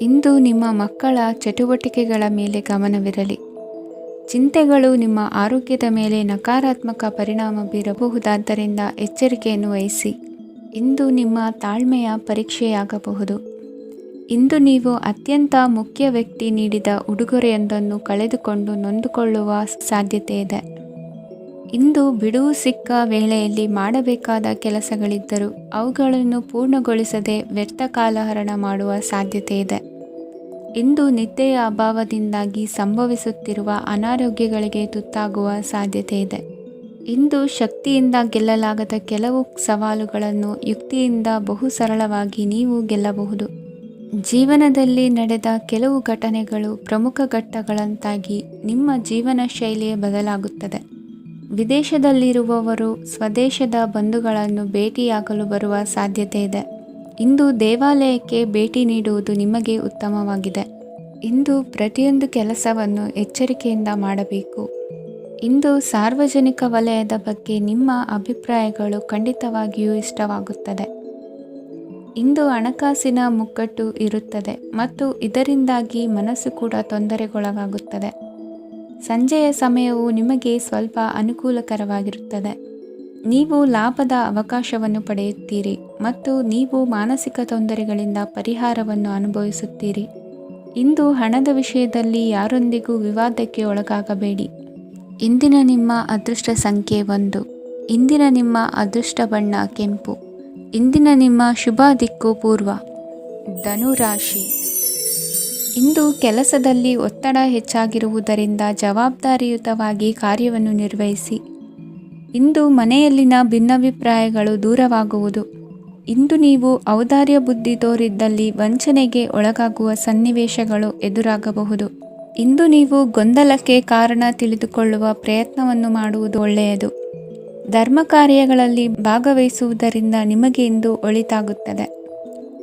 ಇಂದು ನಿಮ್ಮ ಮಕ್ಕಳ ಚಟುವಟಿಕೆಗಳ ಮೇಲೆ ಗಮನವಿರಲಿ. ಚಿಂತೆಗಳು ನಿಮ್ಮ ಆರೋಗ್ಯದ ಮೇಲೆ ನಕಾರಾತ್ಮಕ ಪರಿಣಾಮ ಬೀರಬಹುದಾದ್ದರಿಂದ ಎಚ್ಚರಿಕೆಯನ್ನು ವಹಿಸಿ. ಇಂದು ನಿಮ್ಮ ತಾಳ್ಮೆಯ ಪರೀಕ್ಷೆಯಾಗಬಹುದು. ಇಂದು ನೀವು ಅತ್ಯಂತ ಮುಖ್ಯ ವ್ಯಕ್ತಿ ನೀಡಿದ ಉಡುಗೊರೆಯೊಂದನ್ನು ಕಳೆದುಕೊಂಡು ನೊಂದುಕೊಳ್ಳುವ ಸಾಧ್ಯತೆ ಇದೆ. ಇಂದು ಬಿಡುವು ಸಿಕ್ಕ ವೇಳೆಯಲ್ಲಿ ಮಾಡಬೇಕಾದ ಕೆಲಸಗಳಿದ್ದರೂ ಅವುಗಳನ್ನು ಪೂರ್ಣಗೊಳಿಸದೆ ವ್ಯರ್ಥ ಕಾಲಹರಣ ಮಾಡುವ ಸಾಧ್ಯತೆ ಇದೆ. ಇಂದು ನಿದ್ದೆಯ ಅಭಾವದಿಂದಾಗಿ ಸಂಭವಿಸುತ್ತಿರುವ ಅನಾರೋಗ್ಯಗಳಿಗೆ ತುತ್ತಾಗುವ ಸಾಧ್ಯತೆ ಇದೆ. ಇಂದು ಶಕ್ತಿಯಿಂದ ಗೆಲ್ಲಲಾಗದ ಕೆಲವು ಸವಾಲುಗಳನ್ನು ಯುಕ್ತಿಯಿಂದ ಬಹು ಸರಳವಾಗಿ ನೀವು ಗೆಲ್ಲಬಹುದು. ಜೀವನದಲ್ಲಿ ನಡೆದ ಕೆಲವು ಘಟನೆಗಳು ಪ್ರಮುಖ ಘಟ್ಟಗಳಂತಾಗಿ ನಿಮ್ಮ ಜೀವನ ಶೈಲಿಯೇ ಬದಲಾಗುತ್ತದೆ. ವಿದೇಶದಲ್ಲಿರುವವರು ಸ್ವದೇಶದ ಬಂಧುಗಳನ್ನು ಭೇಟಿಯಾಗಲು ಬರುವ ಸಾಧ್ಯತೆ ಇದೆ. ಇಂದು ದೇವಾಲಯಕ್ಕೆ ಭೇಟಿ ನೀಡುವುದು ನಿಮಗೆ ಉತ್ತಮವಾಗಿದೆ. ಇಂದು ಪ್ರತಿಯೊಂದು ಕೆಲಸವನ್ನು ಎಚ್ಚರಿಕೆಯಿಂದ ಮಾಡಬೇಕು. ಇಂದು ಸಾರ್ವಜನಿಕ ವಲಯದ ಬಗ್ಗೆ ನಿಮ್ಮ ಅಭಿಪ್ರಾಯಗಳು ಖಂಡಿತವಾಗಿಯೂ ಇಷ್ಟವಾಗುತ್ತದೆ. ಇಂದು ಹಣಕಾಸಿನ ಮುಗ್ಗಟ್ಟು ಇರುತ್ತದೆ ಮತ್ತು ಇದರಿಂದಾಗಿ ಮನಸ್ಸು ಕೂಡ ತೊಂದರೆಗೊಳಗಾಗುತ್ತದೆ. ಸಂಜೆಯ ಸಮಯವು ನಿಮಗೆ ಸ್ವಲ್ಪ ಅನುಕೂಲಕರವಾಗಿರುತ್ತದೆ. ನೀವು ಲಾಭದ ಅವಕಾಶವನ್ನು ಪಡೆಯುತ್ತೀರಿ ಮತ್ತು ನೀವು ಮಾನಸಿಕ ತೊಂದರೆಗಳಿಂದ ಪರಿಹಾರವನ್ನು ಅನುಭವಿಸುತ್ತೀರಿ. ಇಂದು ಹಣದ ವಿಷಯದಲ್ಲಿ ಯಾರೊಂದಿಗೂ ವಿವಾದಕ್ಕೆ ಒಳಗಾಗಬೇಡಿ. ಇಂದಿನ ನಿಮ್ಮ ಅದೃಷ್ಟ ಸಂಖ್ಯೆ 1. ಇಂದಿನ ನಿಮ್ಮ ಅದೃಷ್ಟ ಬಣ್ಣ ಕೆಂಪು. ಇಂದಿನ ನಿಮ್ಮ ಶುಭ ದಿಕ್ಕು ಪೂರ್ವ. ಧನುರಾಶಿ. ಇಂದು ಕೆಲಸದಲ್ಲಿ ಒತ್ತಡ ಹೆಚ್ಚಾಗಿರುವುದರಿಂದ ಜವಾಬ್ದಾರಿಯುತವಾಗಿ ಕಾರ್ಯವನ್ನು ನಿರ್ವಹಿಸಿ. ಇಂದು ಮನೆಯಲ್ಲಿನ ಭಿನ್ನಾಭಿಪ್ರಾಯಗಳು ದೂರವಾಗುವುದು. ಇಂದು ನೀವು ಔದಾರ್ಯ ಬುದ್ಧಿ ತೋರಿದ್ದಲ್ಲಿ ವಂಚನೆಗೆ ಒಳಗಾಗುವ ಸನ್ನಿವೇಶಗಳು ಎದುರಾಗಬಹುದು. ಇಂದು ನೀವು ಗೊಂದಲಕ್ಕೆ ಕಾರಣ ತಿಳಿದುಕೊಳ್ಳುವ ಪ್ರಯತ್ನವನ್ನು ಮಾಡುವುದು ಒಳ್ಳೆಯದು. ಧರ್ಮ ಕಾರ್ಯಗಳಲ್ಲಿ ಭಾಗವಹಿಸುವುದರಿಂದ ನಿಮಗೆ ಇಂದು ಒಳಿತಾಗುತ್ತದೆ.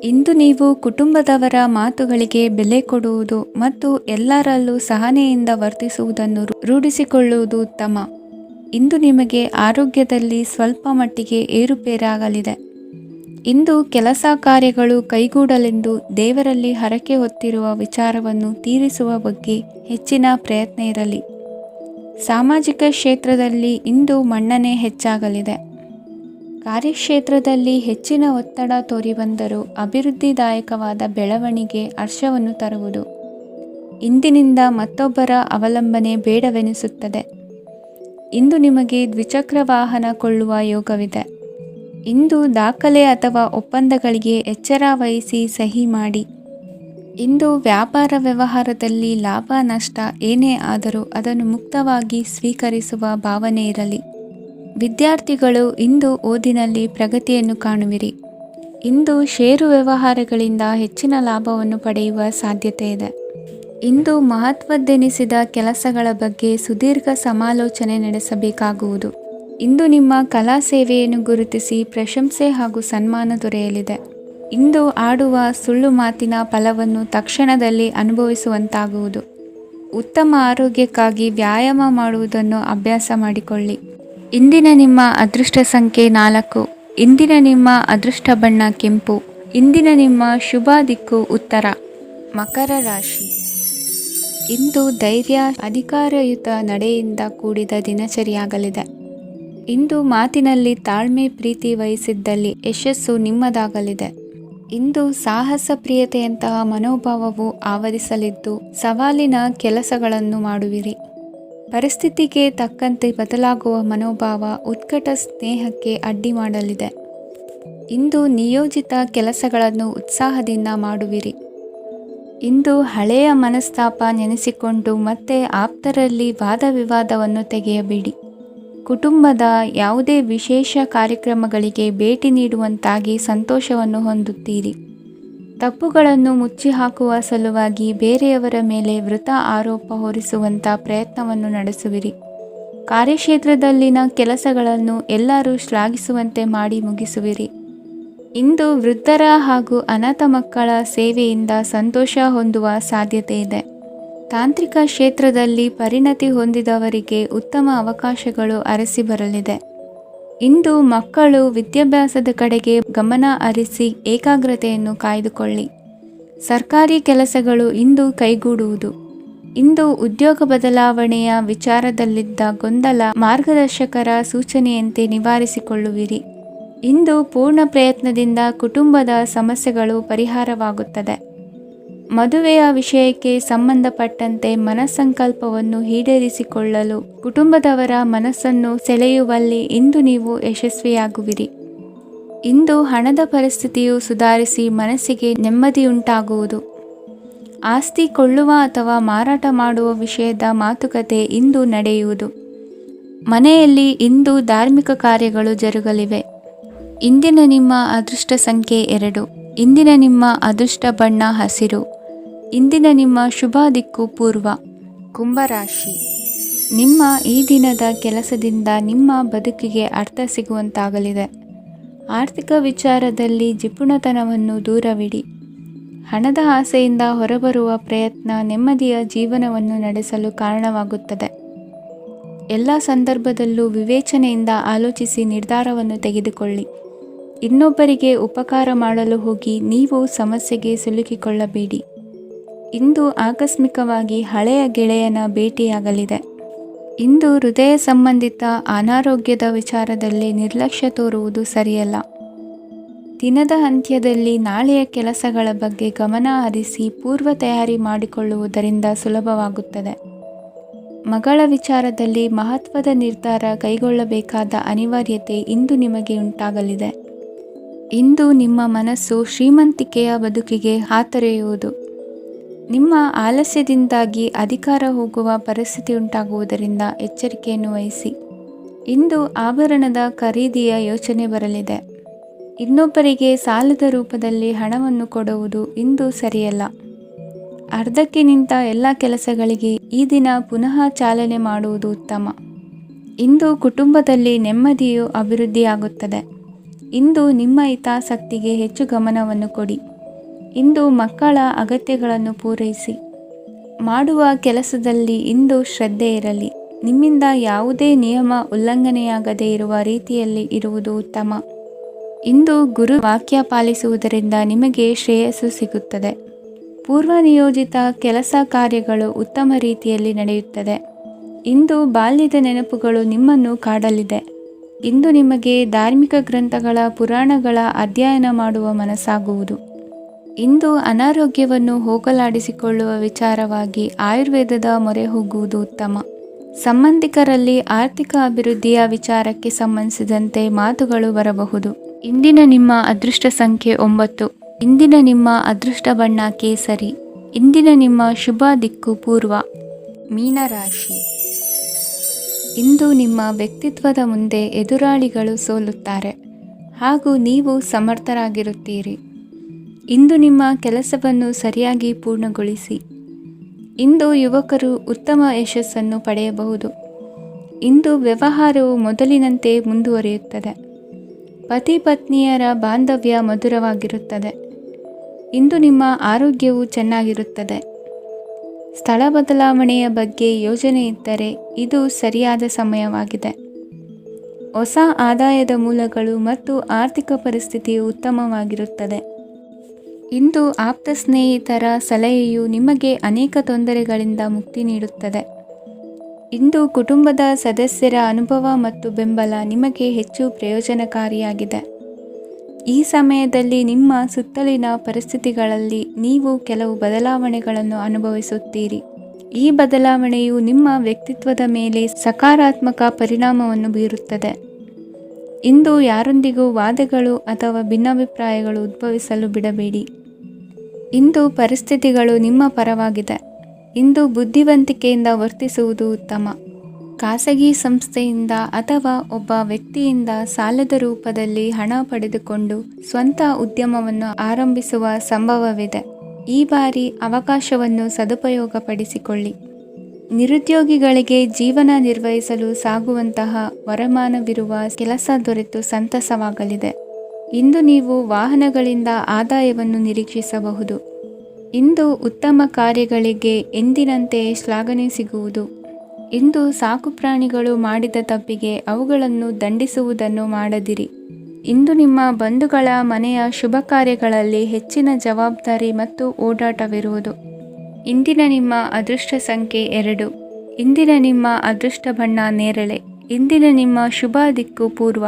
ಇಂದು ನೀವು ಕುಟುಂಬದವರ ಮಾತುಗಳಿಗೆ ಬೆಲೆ ಕೊಡುವುದು ಮತ್ತು ಎಲ್ಲರಲ್ಲೂ ಸಹನೆಯಿಂದ ವರ್ತಿಸುವುದನ್ನು ರೂಢಿಸಿಕೊಳ್ಳುವುದು ಉತ್ತಮ. ಇಂದು ನಿಮಗೆ ಆರೋಗ್ಯದಲ್ಲಿ ಸ್ವಲ್ಪ ಮಟ್ಟಿಗೆ ಏರುಪೇರಾಗಲಿದೆ. ಇಂದು ಕೆಲಸ ಕಾರ್ಯಗಳು ಕೈಗೂಡಲೆಂದು ದೇವರಲ್ಲಿ ಹರಕೆ ಹೊತ್ತಿರುವ ವಿಚಾರವನ್ನು ತೀರಿಸುವ ಬಗ್ಗೆ ಹೆಚ್ಚಿನ ಪ್ರಯತ್ನ ಇರಲಿ. ಸಾಮಾಜಿಕ ಕ್ಷೇತ್ರದಲ್ಲಿ ಇಂದು ಮನ್ನಣೆ ಹೆಚ್ಚಾಗಲಿದೆ. ಕಾರ್ಯಕ್ಷೇತ್ರದಲ್ಲಿ ಹೆಚ್ಚಿನ ಒತ್ತಡ ತೋರಿಬಂದರೂ ಅಭಿವೃದ್ಧಿದಾಯಕವಾದ ಬೆಳವಣಿಗೆ ಹರ್ಷವನ್ನು ತರುವುದು. ಇಂದಿನಿಂದ ಮತ್ತೊಬ್ಬರ ಅವಲಂಬನೆ ಬೇಡವೆನಿಸುತ್ತದೆ. ಇಂದು ನಿಮಗೆ ದ್ವಿಚಕ್ರ ವಾಹನ ಕೊಳ್ಳುವ ಯೋಗವಿದೆ. ಇಂದು ದಾಖಲೆ ಅಥವಾ ಒಪ್ಪಂದಗಳಿಗೆ ಎಚ್ಚರ ವಹಿಸಿ ಸಹಿ ಮಾಡಿ. ಇಂದು ವ್ಯಾಪಾರ ವ್ಯವಹಾರದಲ್ಲಿ ಲಾಭ ನಷ್ಟ ಏನೇ ಆದರೂ ಅದನ್ನು ಮುಕ್ತವಾಗಿ ಸ್ವೀಕರಿಸುವ ಭಾವನೆ ಇರಲಿ. ವಿದ್ಯಾರ್ಥಿಗಳು ಇಂದು ಓದಿನಲ್ಲಿ ಪ್ರಗತಿಯನ್ನು ಕಾಣುವಿರಿ. ಇಂದು ಷೇರು ವ್ಯವಹಾರಗಳಿಂದ ಹೆಚ್ಚಿನ ಲಾಭವನ್ನು ಪಡೆಯುವ ಸಾಧ್ಯತೆ ಇದೆ. ಇಂದು ಮಹತ್ವದ್ದೆನಿಸಿದ ಕೆಲಸಗಳ ಬಗ್ಗೆ ಸುದೀರ್ಘ ಸಮಾಲೋಚನೆ ನಡೆಸಬೇಕಾಗುವುದು. ಇಂದು ನಿಮ್ಮ ಕಲಾ ಸೇವೆಯನ್ನು ಗುರುತಿಸಿ ಪ್ರಶಂಸೆ ಹಾಗೂ ಸನ್ಮಾನ ದೊರೆಯಲಿದೆ. ಇಂದು ಆಡುವ ಸುಳ್ಳು ಮಾತಿನ ಫಲವನ್ನು ತಕ್ಷಣದಲ್ಲಿ ಅನುಭವಿಸುವಂತಾಗುವುದು. ಉತ್ತಮ ಆರೋಗ್ಯಕ್ಕಾಗಿ ವ್ಯಾಯಾಮ ಮಾಡುವುದನ್ನು ಅಭ್ಯಾಸ ಮಾಡಿಕೊಳ್ಳಿ. ಇಂದಿನ ನಿಮ್ಮ ಅದೃಷ್ಟ ಸಂಖ್ಯೆ 4. ಇಂದಿನ ನಿಮ್ಮ ಅದೃಷ್ಟ ಬಣ್ಣ ಕೆಂಪು. ಇಂದಿನ ನಿಮ್ಮ ಶುಭ ದಿಕ್ಕು ಉತ್ತರ. ಮಕರ ರಾಶಿ. ಇಂದು ಧೈರ್ಯ, ಅಧಿಕಾರಯುತ ನಡೆಯಿಂದ ಕೂಡಿದ ದಿನಚರಿಯಾಗಲಿದೆ. ಇಂದು ಮಾತಿನಲ್ಲಿ ತಾಳ್ಮೆ, ಪ್ರೀತಿ ವಹಿಸಿದ್ದಲ್ಲಿ ಯಶಸ್ಸು ನಿಮ್ಮದಾಗಲಿದೆ. ಇಂದು ಸಾಹಸ ಪ್ರಿಯತೆಯಂತಹ ಮನೋಭಾವವು ಆವರಿಸಲಿದ್ದು ಸವಾಲಿನ ಕೆಲಸಗಳನ್ನು ಮಾಡುವಿರಿ. ಪರಿಸ್ಥಿತಿಗೆ ತಕ್ಕಂತೆ ಬದಲಾಗುವ ಮನೋಭಾವ ಉತ್ಕಟ ಸ್ನೇಹಕ್ಕೆ ಅಡ್ಡಿ ಮಾಡಲಿದೆ. ಇಂದು ನಿಯೋಜಿತ ಕೆಲಸಗಳನ್ನು ಉತ್ಸಾಹದಿಂದ ಮಾಡುವಿರಿ. ಇಂದು ಹಳೆಯ ಮನಸ್ತಾಪ ನೆನೆಸಿಕೊಂಡು ಮತ್ತೆ ಆಪ್ತರಲ್ಲಿ ವಾದ ವಿವಾದವನ್ನು ತೆಗೆಯಬೇಡಿ. ಕುಟುಂಬದ ಯಾವುದೇ ವಿಶೇಷ ಕಾರ್ಯಕ್ರಮಗಳಿಗೆ ಭೇಟಿ ನೀಡುವಂತಾಗಿ ಸಂತೋಷವನ್ನು ಹೊಂದುತ್ತೀರಿ. ತಪ್ಪುಗಳನ್ನು ಮುಚ್ಚಿಹಾಕುವ ಸಲುವಾಗಿ ಬೇರೆಯವರ ಮೇಲೆ ವೃಥಾ ಆರೋಪ ಹೊರಿಸುವಂಥ ಪ್ರಯತ್ನವನ್ನು ನಡೆಸುವಿರಿ. ಕಾರ್ಯಕ್ಷೇತ್ರದಲ್ಲಿನ ಕೆಲಸಗಳನ್ನು ಎಲ್ಲರೂ ಶ್ಲಾಘಿಸುವಂತೆ ಮಾಡಿ ಮುಗಿಸುವಿರಿ. ಇಂದು ವೃದ್ಧರ ಹಾಗೂ ಅನಾಥ ಮಕ್ಕಳ ಸೇವೆಯಿಂದ ಸಂತೋಷ ಹೊಂದುವ ಸಾಧ್ಯತೆ ಇದೆ. ತಾಂತ್ರಿಕ ಕ್ಷೇತ್ರದಲ್ಲಿ ಪರಿಣತಿ ಹೊಂದಿದವರಿಗೆ ಉತ್ತಮ ಅವಕಾಶಗಳು ಅರಸಿ ಬರಲಿದೆ. ಇಂದು ಮಕ್ಕಳು ವಿದ್ಯಾಭ್ಯಾಸದ ಕಡೆಗೆ ಗಮನ ಹರಿಸಿ ಏಕಾಗ್ರತೆಯನ್ನು ಕಾಯ್ದುಕೊಳ್ಳಿ. ಸರ್ಕಾರಿ ಕೆಲಸಗಳು ಇಂದು ಕೈಗೂಡುವುದು. ಇಂದು ಉದ್ಯೋಗ ಬದಲಾವಣೆಯ ವಿಚಾರದಲ್ಲಿದ್ದ ಗೊಂದಲ ಮಾರ್ಗದರ್ಶಕರ ಸೂಚನೆಯಂತೆ ನಿವಾರಿಸಿಕೊಳ್ಳುವಿರಿ. ಇಂದು ಪೂರ್ಣ ಪ್ರಯತ್ನದಿಂದ ಕುಟುಂಬದ ಸಮಸ್ಯೆಗಳು ಪರಿಹಾರವಾಗುತ್ತದೆ. ಮದುವೆಯ ವಿಷಯಕ್ಕೆ ಸಂಬಂಧಪಟ್ಟಂತೆ ಮನಸ್ಸಂಕಲ್ಪವನ್ನು ಈಡೇರಿಸಿಕೊಳ್ಳಲು ಕುಟುಂಬದವರ ಮನಸ್ಸನ್ನು ಸೆಳೆಯುವಲ್ಲಿ ಇಂದು ನೀವು ಯಶಸ್ವಿಯಾಗುವಿರಿ. ಇಂದು ಹಣದ ಪರಿಸ್ಥಿತಿಯು ಸುಧಾರಿಸಿ ಮನಸ್ಸಿಗೆ ನೆಮ್ಮದಿಯುಂಟಾಗುವುದು. ಆಸ್ತಿ ಕೊಳ್ಳುವ ಅಥವಾ ಮಾರಾಟ ಮಾಡುವ ವಿಷಯದ ಮಾತುಕತೆ ಇಂದು ನಡೆಯುವುದು. ಮನೆಯಲ್ಲಿ ಇಂದು ಧಾರ್ಮಿಕ ಕಾರ್ಯಗಳು ಜರುಗಲಿವೆ. ಇಂದಿನ ನಿಮ್ಮ ಅದೃಷ್ಟ ಸಂಖ್ಯೆ 2. ಇಂದಿನ ನಿಮ್ಮ ಅದೃಷ್ಟ ಬಣ್ಣ ಹಸಿರು. ಇಂದಿನ ನಿಮ್ಮ ಶುಭ ದಿಕ್ಕು ಪೂರ್ವ. ಕುಂಭರಾಶಿ. ನಿಮ್ಮ ಈ ದಿನದ ಕೆಲಸದಿಂದ ನಿಮ್ಮ ಬದುಕಿಗೆ ಅರ್ಥ ಸಿಗುವಂತಾಗಲಿದೆ. ಆರ್ಥಿಕ ವಿಚಾರದಲ್ಲಿ ಜಿಪುಣತನವನ್ನು ದೂರವಿಡಿ. ಹಣದ ಆಸೆಯಿಂದ ಹೊರಬರುವ ಪ್ರಯತ್ನ ನೆಮ್ಮದಿಯ ಜೀವನವನ್ನು ನಡೆಸಲು ಕಾರಣವಾಗುತ್ತದೆ. ಎಲ್ಲ ಸಂದರ್ಭದಲ್ಲೂ ವಿವೇಚನೆಯಿಂದ ಆಲೋಚಿಸಿ ನಿರ್ಧಾರವನ್ನು ತೆಗೆದುಕೊಳ್ಳಿ. ಇನ್ನೊಬ್ಬರಿಗೆ ಉಪಕಾರ ಮಾಡಲು ಹೋಗಿ ನೀವು ಸಮಸ್ಯೆಗೆ ಸಿಲುಕಿಕೊಳ್ಳಬೇಡಿ. ಇಂದು ಆಕಸ್ಮಿಕವಾಗಿ ಹಳೆಯ ಗೆಳೆಯನ ಭೇಟಿಯಾಗಲಿದೆ. ಇಂದು ಹೃದಯ ಸಂಬಂಧಿತ ಅನಾರೋಗ್ಯದ ವಿಚಾರದಲ್ಲಿ ನಿರ್ಲಕ್ಷ್ಯ ತೋರುವುದು ಸರಿಯಲ್ಲ. ದಿನದ ಅಂತ್ಯದಲ್ಲಿ ನಾಳೆಯ ಕೆಲಸಗಳ ಬಗ್ಗೆ ಗಮನ ಹರಿಸಿ ಪೂರ್ವ ತಯಾರಿ ಮಾಡಿಕೊಳ್ಳುವುದರಿಂದ ಸುಲಭವಾಗುತ್ತದೆ. ಮಗಳ ವಿಚಾರದಲ್ಲಿ ಮಹತ್ವದ ನಿರ್ಧಾರ ಕೈಗೊಳ್ಳಬೇಕಾದ ಅನಿವಾರ್ಯತೆ ಇಂದು ನಿಮಗೆ ಉಂಟಾಗಲಿದೆ. ಇಂದು ನಿಮ್ಮ ಮನಸ್ಸು ಶ್ರೀಮಂತಿಕೆಯ ಬದುಕಿಗೆ ಹಾತೊರೆಯುವುದು. ನಿಮ್ಮ ಆಲಸ್ಯದಿಂದಾಗಿ ಅಧಿಕಾರ ಹೋಗುವ ಪರಿಸ್ಥಿತಿ ಉಂಟಾಗುವುದರಿಂದ ಎಚ್ಚರಿಕೆಯನ್ನು ವಹಿಸಿ. ಇಂದು ಆಭರಣದ ಖರೀದಿಯ ಯೋಚನೆ ಬರಲಿದೆ. ಇನ್ನೊಬ್ಬರಿಗೆ ಸಾಲದ ರೂಪದಲ್ಲಿ ಹಣವನ್ನು ಕೊಡುವುದು ಇಂದು ಸರಿಯಲ್ಲ. ಅರ್ಧಕ್ಕೆ ನಿಂತ ಎಲ್ಲ ಕೆಲಸಗಳಿಗೆ ಈ ದಿನ ಪುನಃ ಚಾಲನೆ ಮಾಡುವುದು ಉತ್ತಮ. ಇಂದು ಕುಟುಂಬದಲ್ಲಿ ನೆಮ್ಮದಿಯು ಅಭಿವೃದ್ಧಿಯಾಗುತ್ತದೆ. ಇಂದು ನಿಮ್ಮ ಹಿತಾಸಕ್ತಿಗೆ ಹೆಚ್ಚು ಗಮನವನ್ನು ಕೊಡಿ. ಇಂದು ಮಕ್ಕಳ ಅಗತ್ಯಗಳನ್ನು ಪೂರೈಸಿ. ಮಾಡುವ ಕೆಲಸದಲ್ಲಿ ಇಂದು ಶ್ರದ್ಧೆ ಇರಲಿ. ನಿಮ್ಮಿಂದ ಯಾವುದೇ ನಿಯಮ ಉಲ್ಲಂಘನೆಯಾಗದೇ ಇರುವ ರೀತಿಯಲ್ಲಿ ಇರುವುದು ಉತ್ತಮ. ಇಂದು ಗುರು ವಾಕ್ಯ ಪಾಲಿಸುವುದರಿಂದ ನಿಮಗೆ ಶ್ರೇಯಸ್ಸು ಸಿಗುತ್ತದೆ. ಪೂರ್ವ ನಿಯೋಜಿತ ಕೆಲಸ ಕಾರ್ಯಗಳು ಉತ್ತಮ ರೀತಿಯಲ್ಲಿ ನಡೆಯುತ್ತದೆ. ಇಂದು ಬಾಲ್ಯದ ನೆನಪುಗಳು ನಿಮ್ಮನ್ನು ಕಾಡಲಿದೆ. ಇಂದು ನಿಮಗೆ ಧಾರ್ಮಿಕ ಗ್ರಂಥಗಳ ಪುರಾಣಗಳ ಅಧ್ಯಯನ ಮಾಡುವ ಮನಸ್ಸಾಗುವುದು. ಇಂದು ಅನಾರೋಗ್ಯವನ್ನು ಹೋಗಲಾಡಿಸಿಕೊಳ್ಳುವ ವಿಚಾರವಾಗಿ ಆಯುರ್ವೇದದ ಮೊರೆ ಹೋಗುವುದು ಉತ್ತಮ. ಸಂಬಂಧಿಕರಲ್ಲಿ ಆರ್ಥಿಕ ಅಭಿವೃದ್ಧಿಯ ವಿಚಾರಕ್ಕೆ ಸಂಬಂಧಿಸಿದಂತೆ ಮಾತುಗಳು ಬರಬಹುದು. ಇಂದಿನ ನಿಮ್ಮ ಅದೃಷ್ಟ ಸಂಖ್ಯೆ 9. ಇಂದಿನ ನಿಮ್ಮ ಅದೃಷ್ಟ ಬಣ್ಣ ಕೇಸರಿ. ಇಂದಿನ ನಿಮ್ಮ ಶುಭ ದಿಕ್ಕು ಪೂರ್ವ. ಮೀನರಾಶಿ. ಇಂದು ನಿಮ್ಮ ವ್ಯಕ್ತಿತ್ವದ ಮುಂದೆ ಎದುರಾಳಿಗಳು ಸೋಲುತ್ತಾರೆ ಹಾಗೂ ನೀವು ಸಮರ್ಥರಾಗಿರುತ್ತೀರಿ. ಇಂದು ನಿಮ್ಮ ಕೆಲಸವನ್ನು ಸರಿಯಾಗಿ ಪೂರ್ಣಗೊಳಿಸಿ. ಇಂದು ಯುವಕರು ಉತ್ತಮ ಯಶಸ್ಸನ್ನು ಪಡೆಯಬಹುದು. ಇಂದು ವ್ಯವಹಾರವು ಮೊದಲಿನಂತೆ ಮುಂದುವರಿಯುತ್ತದೆ. ಪತಿ ಪತ್ನಿಯರ ಬಾಂಧವ್ಯ ಮಧುರವಾಗಿರುತ್ತದೆ. ಇಂದು ನಿಮ್ಮ ಆರೋಗ್ಯವು ಚೆನ್ನಾಗಿರುತ್ತದೆ. ಸ್ಥಳ ಬದಲಾವಣೆಯ ಬಗ್ಗೆ ಯೋಜನೆ ಇದ್ದರೆ ಇದು ಸರಿಯಾದ ಸಮಯವಾಗಿದೆ. ಹೊಸ ಆದಾಯದ ಮೂಲಗಳು ಮತ್ತು ಆರ್ಥಿಕ ಪರಿಸ್ಥಿತಿಯು ಉತ್ತಮವಾಗಿರುತ್ತದೆ. ಇಂದು ಆಪ್ತ ಸ್ನೇಹಿತರ ಸಲಹೆಯು ನಿಮಗೆ ಅನೇಕ ತೊಂದರೆಗಳಿಂದ ಮುಕ್ತಿ ನೀಡುತ್ತದೆ. ಇಂದು ಕುಟುಂಬದ ಸದಸ್ಯರ ಅನುಭವ ಮತ್ತು ಬೆಂಬಲ ನಿಮಗೆ ಹೆಚ್ಚು ಪ್ರಯೋಜನಕಾರಿಯಾಗಿದೆ. ಈ ಸಮಯದಲ್ಲಿ ನಿಮ್ಮ ಸುತ್ತಲಿನ ಪರಿಸ್ಥಿತಿಗಳಲ್ಲಿ ನೀವು ಕೆಲವು ಬದಲಾವಣೆಗಳನ್ನು ಅನುಭವಿಸುತ್ತೀರಿ. ಈ ಬದಲಾವಣೆಯು ನಿಮ್ಮ ವ್ಯಕ್ತಿತ್ವದ ಮೇಲೆ ಸಕಾರಾತ್ಮಕ ಪರಿಣಾಮವನ್ನು ಬೀರುತ್ತದೆ. ಇಂದು ಯಾರೊಂದಿಗೂ ವಾದಗಳು ಅಥವಾ ಭಿನ್ನಾಭಿಪ್ರಾಯಗಳು ಉದ್ಭವಿಸಲು ಬಿಡಬೇಡಿ. ಇಂದು ಪರಿಸ್ಥಿತಿಗಳು ನಿಮ್ಮ ಪರವಾಗಿದೆ. ಇಂದು ಬುದ್ಧಿವಂತಿಕೆಯಿಂದ ವರ್ತಿಸುವುದು ಉತ್ತಮ. ಖಾಸಗಿ ಸಂಸ್ಥೆಯಿಂದ ಅಥವಾ ಒಬ್ಬ ವ್ಯಕ್ತಿಯಿಂದ ಸಾಲದ ರೂಪದಲ್ಲಿ ಹಣ ಪಡೆದುಕೊಂಡು ಸ್ವಂತ ಉದ್ಯಮವನ್ನು ಆರಂಭಿಸುವ ಸಂಭವವಿದೆ. ಈ ಬಾರಿ ಅವಕಾಶವನ್ನು ಸದುಪಯೋಗಪಡಿಸಿಕೊಳ್ಳಿ. ನಿರುದ್ಯೋಗಿಗಳಿಗೆ ಜೀವನ ನಿರ್ವಹಿಸಲು ಸಾಗುವಂತಹ ವರಮಾನವಿರುವ ಕೆಲಸ ದೊರೆತು ಸಂತಸವಾಗಲಿದೆ. ಇಂದು ನೀವು ವಾಹನಗಳಿಂದ ಆದಾಯವನ್ನು ನಿರೀಕ್ಷಿಸಬಹುದು. ಇಂದು ಉತ್ತಮ ಕಾರ್ಯಗಳಿಗೆ ಎಂದಿನಂತೆಯೇ ಶ್ಲಾಘನೆ ಸಿಗುವುದು. ಇಂದು ಸಾಕುಪ್ರಾಣಿಗಳು ಮಾಡಿದ ತಪ್ಪಿಗೆ ಅವುಗಳನ್ನು ದಂಡಿಸುವುದನ್ನು ಮಾಡದಿರಿ. ಇಂದು ನಿಮ್ಮ ಬಂಧುಗಳ ಮನೆಯ ಶುಭ ಕಾರ್ಯಗಳಲ್ಲಿ ಹೆಚ್ಚಿನ ಜವಾಬ್ದಾರಿ ಮತ್ತು ಓಡಾಟವಿರುವುದು. ಇಂದಿನ ನಿಮ್ಮ ಅದೃಷ್ಟ ಸಂಖ್ಯೆ 2. ಇಂದಿನ ನಿಮ್ಮ ಅದೃಷ್ಟ ಬಣ್ಣ ನೇರಳೆ. ಇಂದಿನ ನಿಮ್ಮ ಶುಭ ದಿಕ್ಕು ಪೂರ್ವ.